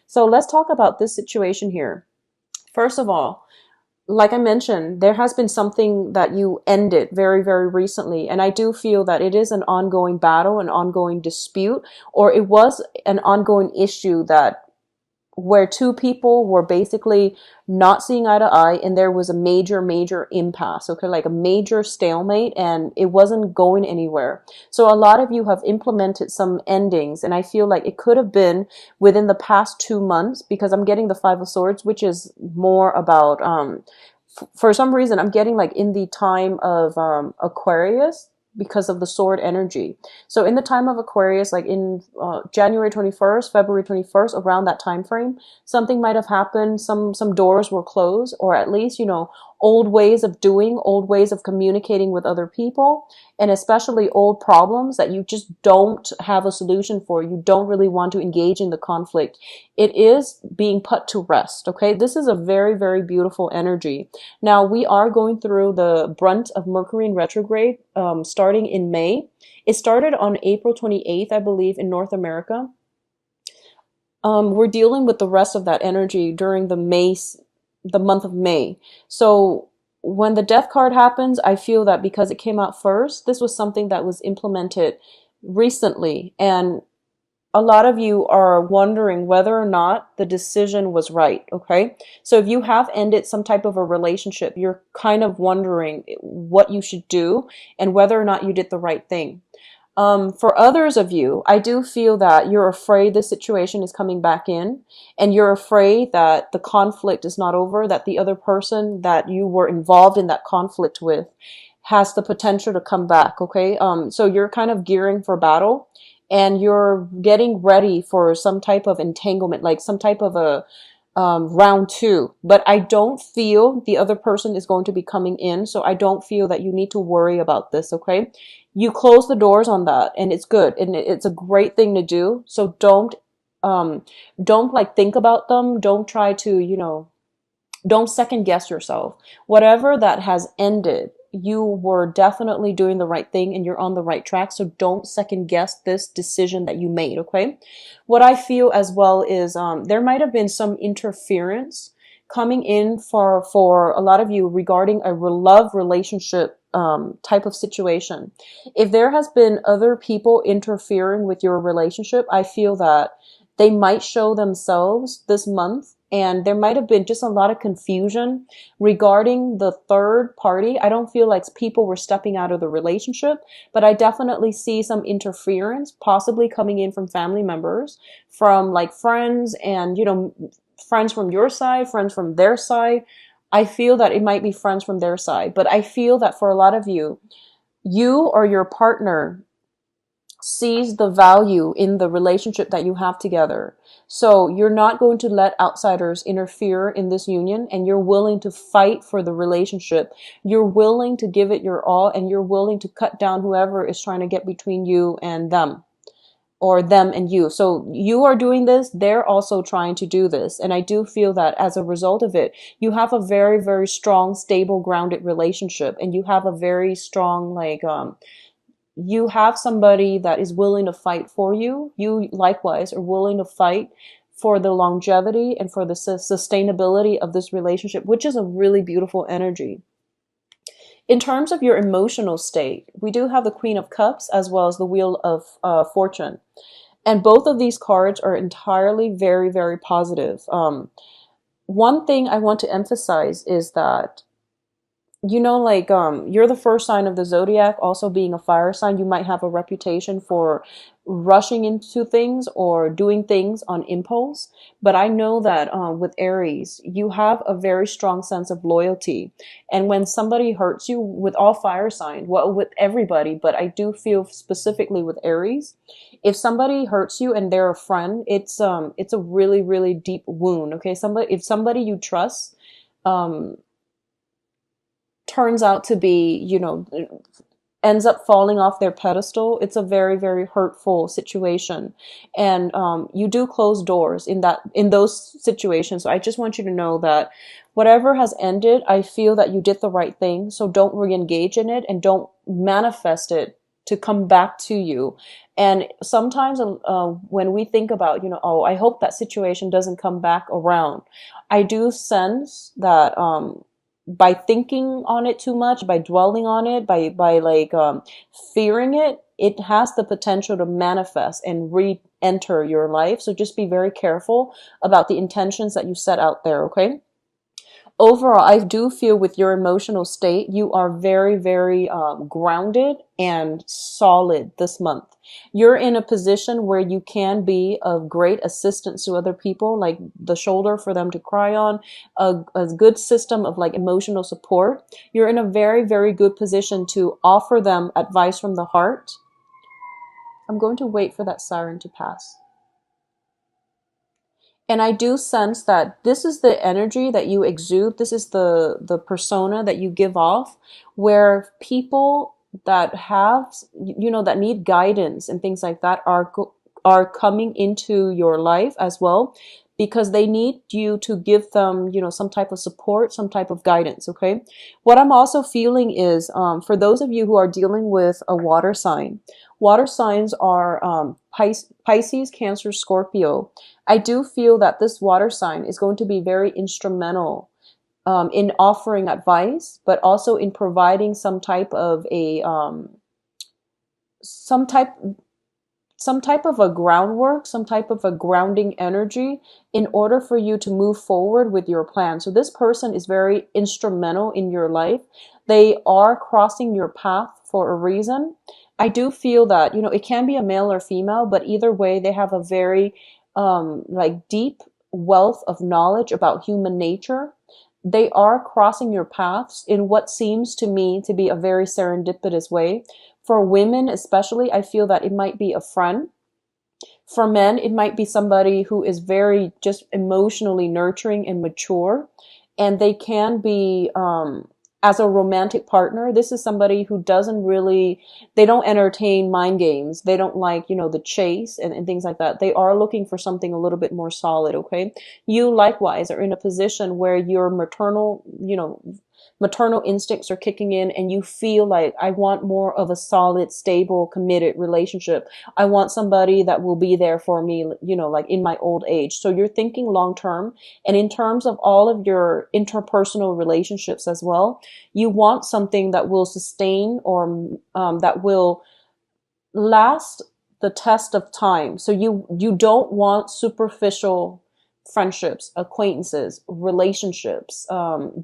So let's talk about this situation here. First of all, like I mentioned, there has been something that you ended very, very recently. And I do feel that it is an ongoing battle, an ongoing dispute, or it was an ongoing issue that where two people were basically not seeing eye to eye, and there was a major, major impasse, okay, like a major stalemate, and it wasn't going anywhere. So a lot of you have implemented some endings, and I feel like it could have been within the past 2 months, because I'm getting the Five of Swords, which is more about, for some reason, I'm getting like in the time of Aquarius, because of the sword energy. So in the time of Aquarius, like in January 21st, February 21st, around that time frame, something might have happened. Some doors were closed, or at least, old ways of doing, old ways of communicating with other people, and especially old problems that you just don't have a solution for. You don't really want to engage in the conflict. It is being put to rest, okay? This is a very, very beautiful energy. Now, we are going through the brunt of Mercury in retrograde, starting in May. It started on April 28th, I believe, in North America. We're dealing with the rest of that energy during the month of May. So when the death card happens, I feel that because it came out first, this was something that was implemented recently. And a lot of you are wondering whether or not the decision was right, okay? So if you have ended some type of a relationship, you're kind of wondering what you should do and whether or not you did the right thing. For others of you, I do feel that you're afraid the situation is coming back in, and you're afraid that the conflict is not over, that the other person that you were involved in that conflict with has the potential to come back, okay? So you're kind of gearing for battle, and you're getting ready for some type of entanglement, like some type of a round two. But I don't feel the other person is going to be coming in, so I don't feel that you need to worry about this, okay? You close the doors on that, and it's good, and it's a great thing to do. So don't like think about them. Don't try to, don't second guess yourself. Whatever that has ended, you were definitely doing the right thing and you're on the right track. So don't second guess this decision that you made, okay? What I feel as well is there might have been some interference coming in for a lot of you regarding a love relationship type of situation. If there has been other people interfering with your relationship, I feel that they might show themselves this month, and there might have been just a lot of confusion regarding the third party. I don't feel like people were stepping out of the relationship, but I definitely see some interference possibly coming in from family members, from like friends, and friends from your side, friends from their side. I feel that it might be friends from their side, but I feel that for a lot of you, you or your partner sees the value in the relationship that you have together. So you're not going to let outsiders interfere in this union, and you're willing to fight for the relationship. You're willing to give it your all, and you're willing to cut down whoever is trying to get between you and them, or them and you. So you are doing this, they're also trying to do this. And I do feel that as a result of it, you have a very, very strong, stable, grounded relationship, and you have a very strong, you have somebody that is willing to fight for you. You likewise are willing to fight for the longevity and for the sustainability of this relationship, which is a really beautiful energy. In terms of your emotional state, we do have the Queen of Cups as well as the Wheel of Fortune. And both of these cards are entirely very, very positive. One thing I want to emphasize is that you're the first sign of the zodiac, also being a fire sign. You might have a reputation for rushing into things or doing things on impulse. But I know that with Aries, you have a very strong sense of loyalty. And when somebody hurts you, with all fire signs, well, with everybody, but I do feel specifically with Aries, if somebody hurts you and they're a friend, it's a really, really deep wound. Okay, if somebody you trust turns out to be, ends up falling off their pedestal, it's a very, very hurtful situation. And you do close doors in those situations. So I just want you to know that whatever has ended, I feel that you did the right thing. So don't re-engage in it, and don't manifest it to come back to you. And sometimes when we think about, oh, I hope that situation doesn't come back around, I do sense that by thinking on it too much, by dwelling on it, by like fearing it, it has the potential to manifest and re-enter your life. So just be very careful about the intentions that you set out there, okay? Overall, I do feel with your emotional state, you are very, very grounded and solid this month. You're in a position where you can be of great assistance to other people, like the shoulder for them to cry on, a good system of like emotional support. You're in a very, very good position to offer them advice from the heart. I'm going to wait for that siren to pass. And I do sense that this is the energy that you exude. This is the persona that you give off, where people that have, that need guidance and things like that are coming into your life as well, because they need you to give them, some type of support, some type of guidance. Okay. What I'm also feeling is, for those of you who are dealing with a water sign, water signs are Pisces, Cancer, Scorpio. I do feel that this water sign is going to be very instrumental in offering advice, but also in providing some type of some type some type of a groundwork, some type of a grounding energy in order for you to move forward with your plan. So this person is very instrumental in your life. They are crossing your path for a reason. I do feel that, it can be a male or female, but either way, they have a very like deep wealth of knowledge about human nature. They are crossing your paths in what seems to me to be a very serendipitous way. For women especially, I feel that it might be a friend. For men, it might be somebody who is very just emotionally nurturing and mature. And they can be, as a romantic partner, this is somebody who they don't entertain mind games. They don't like, the chase and things like that. They are looking for something a little bit more solid, okay? You likewise are in a position where your maternal instincts are kicking in, and you feel like, I want more of a solid, stable, committed relationship. I want somebody that will be there for me, like in my old age. So you're thinking long term. And in terms of all of your interpersonal relationships as well, you want something that will sustain, or that will last the test of time. So you don't want superficial friendships, acquaintances, relationships,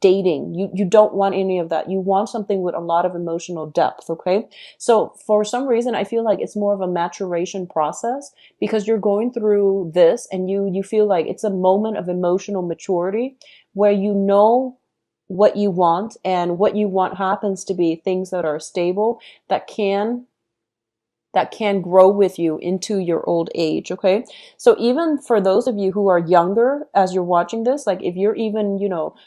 dating. You don't want any of that. You want something with a lot of emotional depth, okay? So for some reason, I feel like it's more of a maturation process, because you're going through this and you feel like it's a moment of emotional maturity where you know what you want, and what you want happens to be things that are stable, that can grow with you into your old age, okay? So even for those of you who are younger, as you're watching this, like if you're even,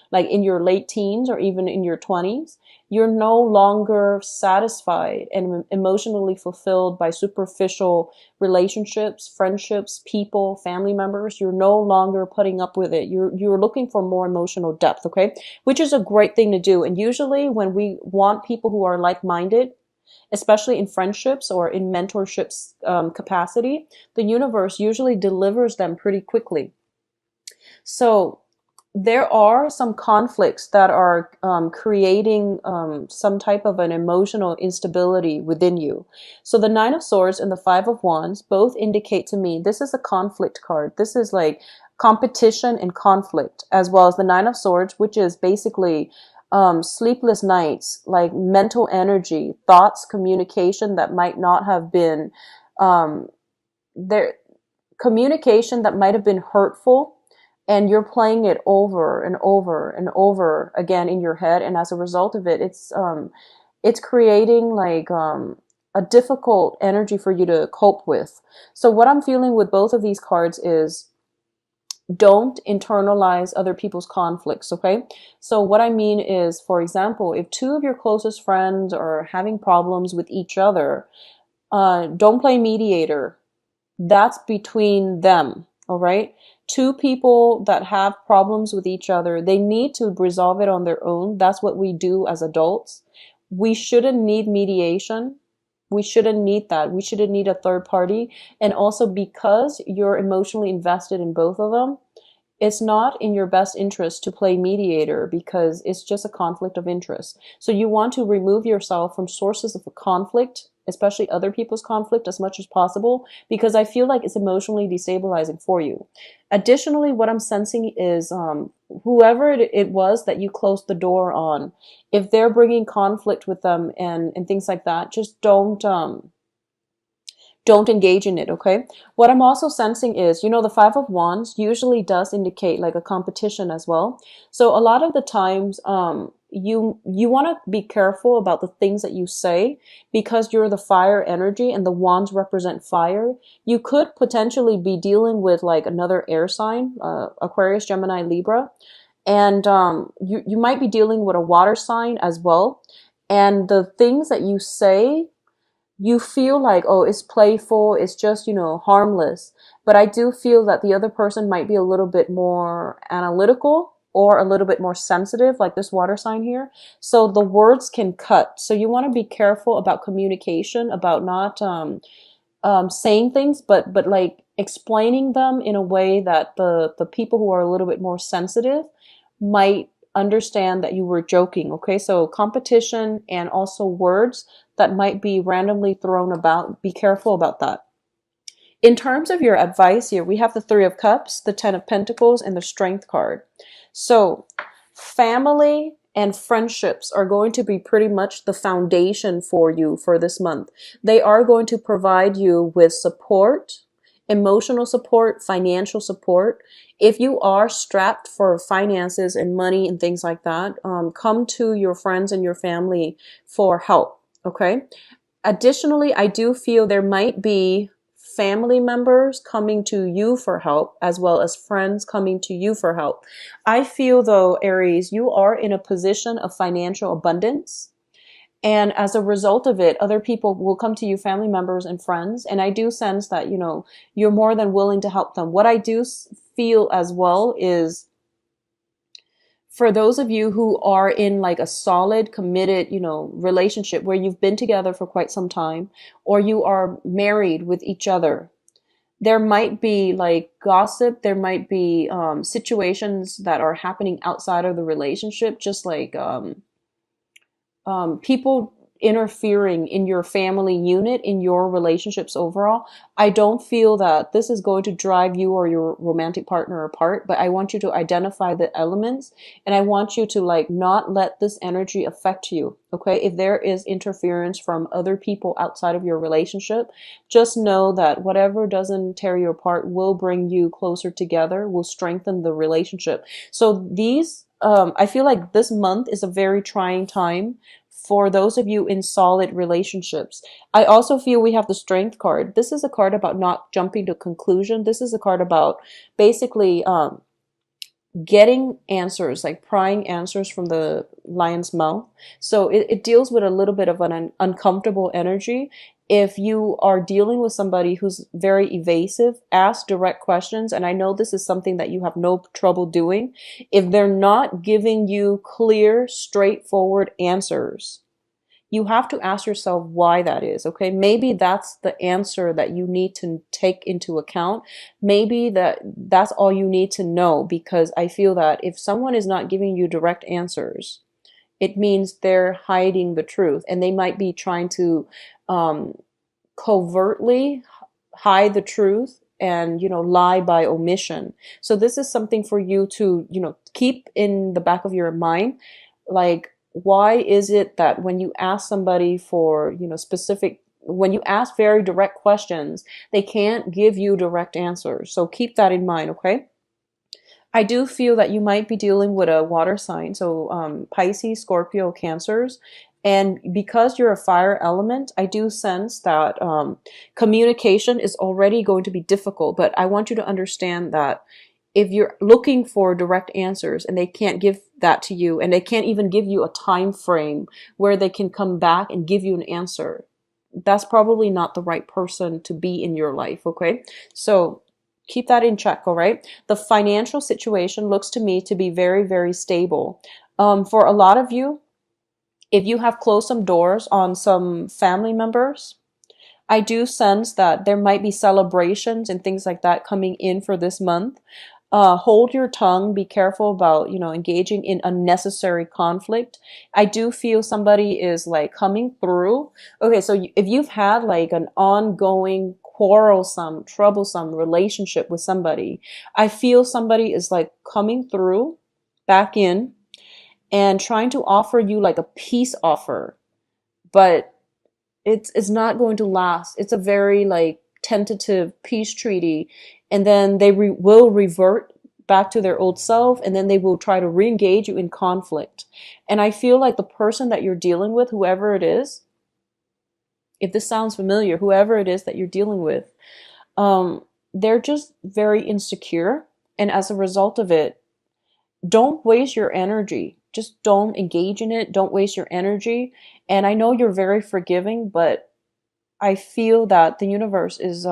like in your late teens or even in your 20s, you're no longer satisfied and emotionally fulfilled by superficial relationships, friendships, people, family members. You're no longer putting up with it. You're looking for more emotional depth, okay? Which is a great thing to do. And usually when we want people who are like-minded, especially in friendships or in mentorships capacity, the universe usually delivers them pretty quickly. So there are some conflicts that are creating some type of an emotional instability within you. So the Nine of Swords and the Five of Wands both indicate to me this is a conflict card. This is like competition and conflict, as well as the Nine of Swords, which is basically sleepless nights, like mental energy, thoughts, communication that might not have been there, communication that might have been hurtful, and you're playing it over and over and over again in your head, and as a result of it, it's creating like a difficult energy for you to cope with. So what I'm feeling with both of these cards is, don't internalize other people's conflicts, okay? So what I mean is, for example, if two of your closest friends are having problems with each other, don't play mediator. That's between them, all right? Two people that have problems with each other, they need to resolve it on their own. That's what we do as adults. We shouldn't need mediation. We shouldn't need that. We shouldn't need a third party. And also because you're emotionally invested in both of them, it's not in your best interest to play mediator because it's just a conflict of interest. So you want to remove yourself from sources of conflict, especially other people's conflict, as much as possible, because I feel like it's emotionally destabilizing for you. Additionally, what I'm sensing is whoever it was that you closed the door on, if they're bringing conflict with them and things like that, just don't engage in it, okay? What I'm also sensing is, the Five of Wands usually does indicate like a competition as well. So a lot of the times, you want to be careful about the things that you say because you're the fire energy and the wands represent fire. You could potentially be dealing with like another air sign, Aquarius, Gemini, Libra, and you might be dealing with a water sign as well. And the things that you say, you feel like, oh, it's playful, it's just, harmless. But I do feel that the other person might be a little bit more analytical or a little bit more sensitive, like this water sign here. So the words can cut. So you want to be careful about communication, about not saying things, but like explaining them in a way that the people who are a little bit more sensitive might understand that you were joking. Okay, so competition and also words that might be randomly thrown about. Be careful about that. In terms of your advice here, we have the Three of Cups, the Ten of Pentacles, and the Strength card. So family and friendships are going to be pretty much the foundation for you for this month. They are going to provide you with support, emotional support, financial support. If you are strapped for finances and money and things like that, come to your friends and your family for help, okay? Additionally, I do feel there might be family members coming to you for help as well as friends coming to you for help. I feel though, Aries, you are in a position of financial abundance. And as a result of it, other people will come to you, family members and friends. And I do sense that, you're more than willing to help them. What I do feel as well is for those of you who are in like a solid, committed, relationship where you've been together for quite some time, or you are married with each other, there might be like gossip. There might be situations that are happening outside of the relationship, just like people interfering in your family unit, in your relationships overall. I don't feel that this is going to drive you or your romantic partner apart, but I want you to identify the elements and I want you to like not let this energy affect you. Okay. If there is interference from other people outside of your relationship, just know that whatever doesn't tear you apart will bring you closer together, will strengthen the relationship. So I feel like this month is a very trying time for those of you in solid relationships. I also feel we have the Strength card. This is a card about not jumping to conclusion. This is a card about basically getting answers, like prying answers from the lion's mouth. So it deals with a little bit of an uncomfortable energy. If you are dealing with somebody who's very evasive, ask direct questions. And I know this is something that you have no trouble doing. If they're not giving you clear, straightforward answers, you have to ask yourself why that is, okay? Maybe that's the answer that you need to take into account. Maybe that's all you need to know, because I feel that if someone is not giving you direct answers, it means they're hiding the truth, and they might be trying to covertly hide the truth and lie by omission. So this is something for you to keep in the back of your mind. Like, why is it that when you ask somebody for specific, when you ask very direct questions, they can't give you direct answers? So keep that in mind, okay? I do feel that you might be dealing with a water sign, so Pisces, Scorpio, Cancers. And because you're a fire element, I do sense that communication is already going to be difficult. But I want you to understand that if you're looking for direct answers and they can't give that to you, and they can't even give you a time frame where they can come back and give you an answer, that's probably not the right person to be in your life, okay? So keep that in check, all right? The financial situation looks to me to be very, very stable. For a lot of you, If you have closed some doors on some family members, I do sense that there might be celebrations and things like that coming in for this month. Hold your tongue. Be careful about, engaging in unnecessary conflict. I do feel somebody is like coming through. Okay, so if you've had like an ongoing quarrelsome, troublesome relationship with somebody, I feel somebody is like coming through back in and trying to offer you like a peace offer, but it's not going to last. It's a very like tentative peace treaty, and then they will revert back to their old self, and then they will try to re-engage you in conflict. And I feel like the person that you're dealing with, whoever it is, if this sounds familiar, whoever it is that you're dealing with, they're just very insecure, and as a result of it, don't waste your energy. Just don't engage in it. Don't waste your energy. And I know you're very forgiving, but I feel that the universe is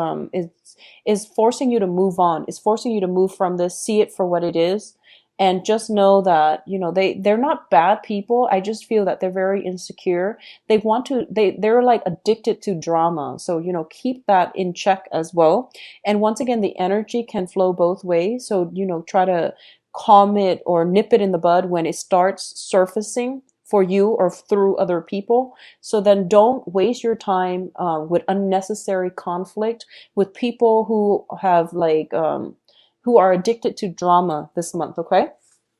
forcing you to move on. It's forcing you to move from this, see it for what it is, and just know that, they're not bad people. I just feel that they're very insecure. They're like addicted to drama. So, keep that in check as well. And once again, the energy can flow both ways. So, try to calm it or nip it in the bud when it starts surfacing for you or through other people. So then don't waste your time with unnecessary conflict with people who have like who are addicted to drama this month. Okay.